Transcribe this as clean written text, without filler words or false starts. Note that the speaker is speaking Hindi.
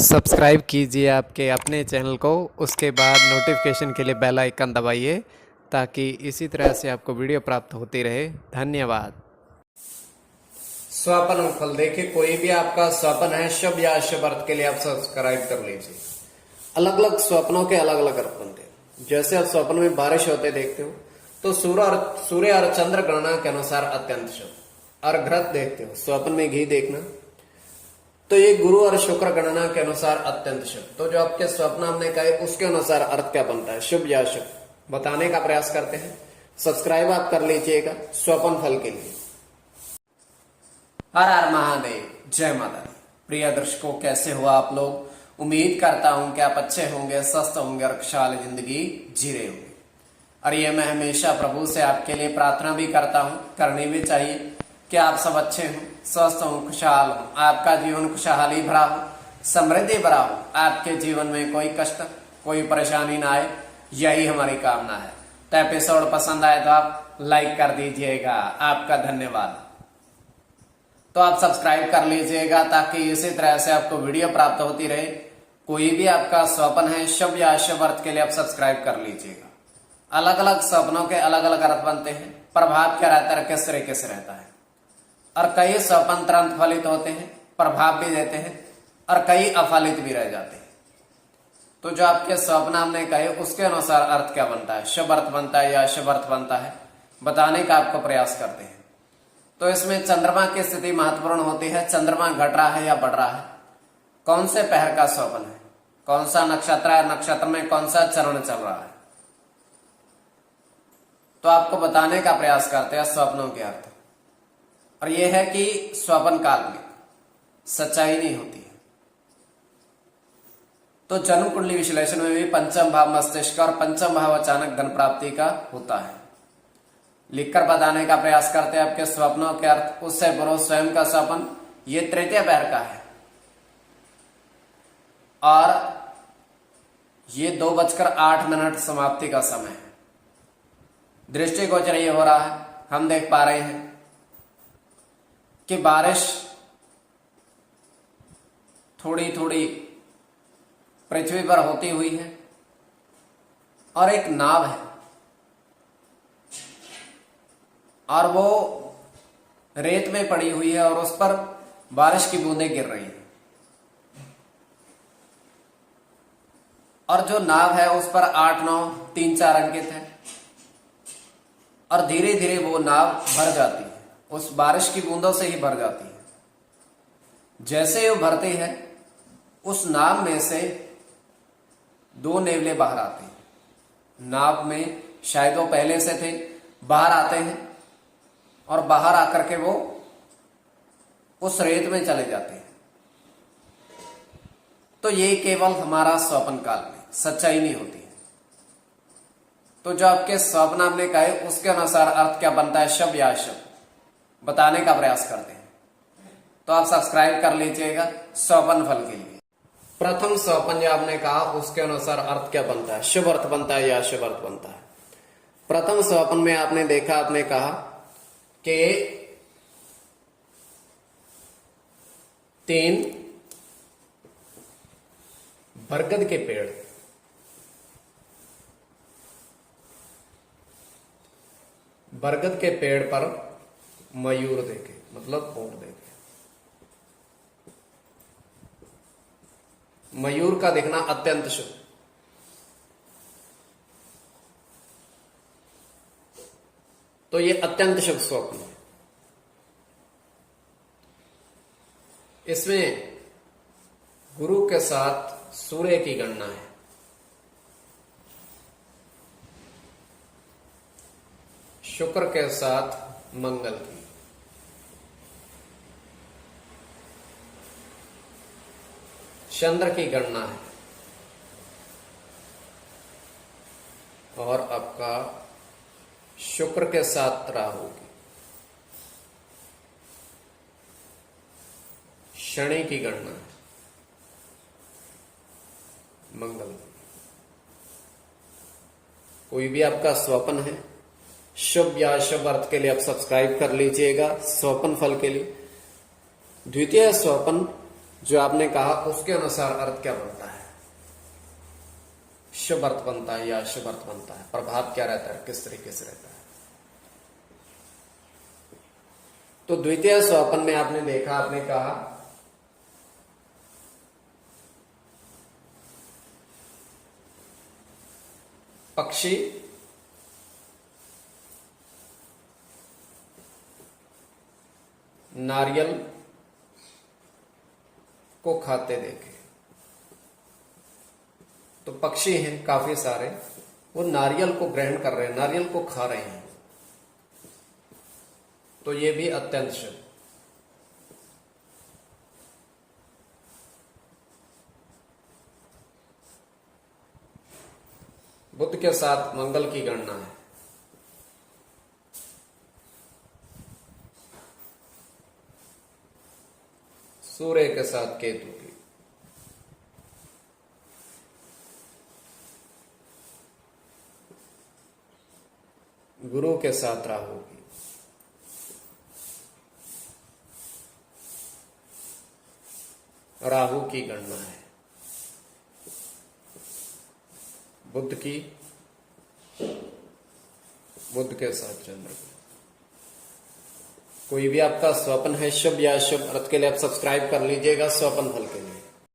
सब्सक्राइब कीजिए आपके अपने चैनल को, उसके बाद नोटिफिकेशन के लिए बेल आइकन दबाइए ताकि इसी तरह से आपको वीडियो प्राप्त होती रहे। धन्यवाद। स्वप्न फल देखिए, कोई भी आपका स्वप्न है शुभ या अशुभ अर्थ के लिए आप सब्सक्राइब कर लीजिए। अलग अलग स्वप्नों के अलग अलग अर्थ बनते हैं। जैसे आप स्वप्न में बारिश होते देखते हो तो सूर्य और चंद्र गणना के अनुसार अत्यंत शुभ। और घृत देखते हो, स्वप्न में घी देखना, तो ये गुरु और शुक्र गणना के अनुसार अत्यंत शुभ। तो जो आपके स्वप्न हमने कहे उसके अनुसार अर्थ क्या बनता है, शुभ या अशुभ, बताने का प्रयास करते हैं। सब्सक्राइब आप कर लीजिएगा स्वप्न फल के लिए। हर हर महादेव, जय माता दी। प्रिय दर्शकों, कैसे हो आप लोग? उम्मीद करता हूं कि आप अच्छे होंगे, स्वस्थ होंगे और खुशहाल जिंदगी जी रहे होंगे। और ये मैं हमेशा प्रभु से आपके लिए प्रार्थना भी करता हूं, करनी भी चाहिए कि आप सब अच्छे हों, स्वस्थ हों, खुशहाल हों, आपका जीवन खुशहाली भरा हो, समृद्धि भरा हो, आपके जीवन में कोई कष्ट कोई परेशानी ना आए, यही हमारी कामना है। तो एपिसोड पसंद आए तो आप लाइक कर दीजिएगा, आपका धन्यवाद। तो आप सब्सक्राइब कर लीजिएगा ताकि इसी तरह से आपको वीडियो प्राप्त होती रहे। कोई भी आपका स्वप्न है शुभ या अशुभ अर्थ के लिए आप सब्सक्राइब कर लीजिएगा। अलग अलग स्वप्नों के अलग अलग अर्थ बनते हैं। प्रभाव क्या रहता है, किस तरीके से रहता है। और कई स्वप्न तुरंत फलित होते हैं, प्रभाव भी देते हैं, और कई अफलित भी रह जाते हैं। तो जो आपके स्वप्न हमने कहे उसके अनुसार अर्थ क्या बनता है, शुभ अर्थ बनता है या अशुभ अर्थ बनता है, बताने का आपको प्रयास करते हैं। तो इसमें चंद्रमा की स्थिति महत्वपूर्ण होती है। चंद्रमा घट रहा है या बढ़ रहा है, कौन से पहर का स्वप्न है, कौन सा नक्षत्र है, नक्षत्र में कौन सा चरण चल रहा है, तो आपको बताने का प्रयास करते हैं स्वप्नों के अर्थ। और यह है कि स्वप्न काल्पनिक, सच्चाई नहीं होती है। तो जन्म कुंडली विश्लेषण में भी पंचम भाव मस्तिष्क और पंचम भाव अचानक धन प्राप्ति का होता है। लिखकर बताने का प्रयास करते हैं आपके स्वप्नों के अर्थ। उससे पूर्व स्वयं का स्वप्न ये तृतीय पैर का है और ये 2:08 समाप्ति का समय है। दृष्टिगोचर ये हो रहा है, हम देख पा रहे हैं कि बारिश थोड़ी थोड़ी पृथ्वी पर होती हुई है और एक नाव है और वो रेत में पड़ी हुई है और उस पर बारिश की बूंदें गिर रही हैं। और जो नाव है उस पर 8, 9, 3, 4 अंकित है और धीरे धीरे वो नाव भर जाती है, उस बारिश की बूंदों से ही भर जाती है। जैसे वो भरती है उस नाव में से 2 नेवले बाहर आते हैं। नाव में शायद वो पहले से थे, बाहर आते हैं और बाहर आकर के वो उस रेत में चले जाते हैं। तो ये केवल हमारा स्वप्न काल में, सच्चाई नहीं होती है। तो जो आपके स्वप्न आपने कहे उसके अनुसार अर्थ क्या बनता है, शुभ या अशुभ, बताने का प्रयास करते हैं। तो आप सब्सक्राइब कर लीजिएगा स्वप्न फल के लिए। प्रथम स्वप्न जो आपने कहा उसके अनुसार अर्थ क्या बनता है, शुभ अर्थ बनता है या अशुभ अर्थ बनता है। प्रथम स्वप्न में आपने देखा, आपने कहा कि 3 बरगद के पेड़, बरगद के पेड़ पर मयूर देखे, मतलब ऊंट देखे। मयूर का दिखना अत्यंत शुभ। तो ये अत्यंत शुभ स्वप्न है। इसमें गुरु के साथ सूर्य की गणना है, शुक्र के साथ मंगल की, चंद्र की गणना है और आपका शुक्र के साथ राहु की, शनि की गणना है, मंगल। कोई भी आपका स्वप्न है शुभ या अशुभ अर्थ के लिए आप सब्सक्राइब कर लीजिएगा स्वप्न फल के लिए। द्वितीय स्वप्न जो आपने कहा उसके अनुसार अर्थ क्या बनता है, शुभ अर्थ बनता है या अशुभ अर्थ बनता है, प्रभाव क्या रहता है, किस तरीके से रहता है। तो द्वितीय स्वपन में आपने देखा, आपने कहा पक्षी नारियल को खाते देखे। तो पक्षी हैं काफी सारे, वो नारियल को ग्रहण कर रहे हैं, नारियल को खा रहे हैं, तो ये भी अत्यंत शुभ। बुध के साथ मंगल की गणना है, सूर्य के साथ केतु की, गुरु के साथ राहु की, राहु की गणना है, बुध की, बुध के साथ चंद्र की। कोई भी आपका स्वप्न है शुभ या अशुभ अर्थ के लिए आप सब्सक्राइब कर लीजिएगा स्वप्न फल के लिए।